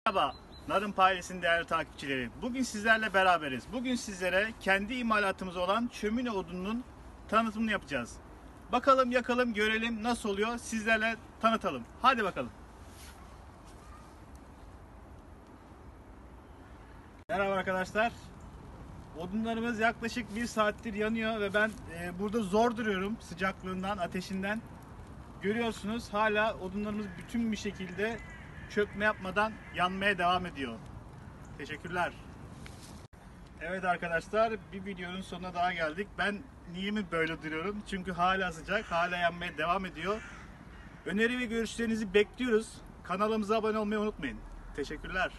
Merhaba, Narın Payesi'nin değerli takipçileri. Bugün sizlerle beraberiz. Bugün sizlere kendi imalatımız olan şömine odununun tanıtımını yapacağız. Bakalım, yakalım, görelim nasıl oluyor, sizlerle tanıtalım. Hadi bakalım. Merhaba arkadaşlar. Odunlarımız yaklaşık 1 saattir yanıyor ve ben burada zor duruyorum sıcaklığından, ateşinden. Görüyorsunuz hala odunlarımız bütün bir şekilde çökme yapmadan yanmaya devam ediyor. Teşekkürler. Evet arkadaşlar, bir videonun sonuna daha geldik. Ben niye mi böyle duruyorum? Çünkü hala sıcak, hala yanmaya devam ediyor. Öneri ve görüşlerinizi bekliyoruz. Kanalımıza abone olmayı unutmayın. Teşekkürler.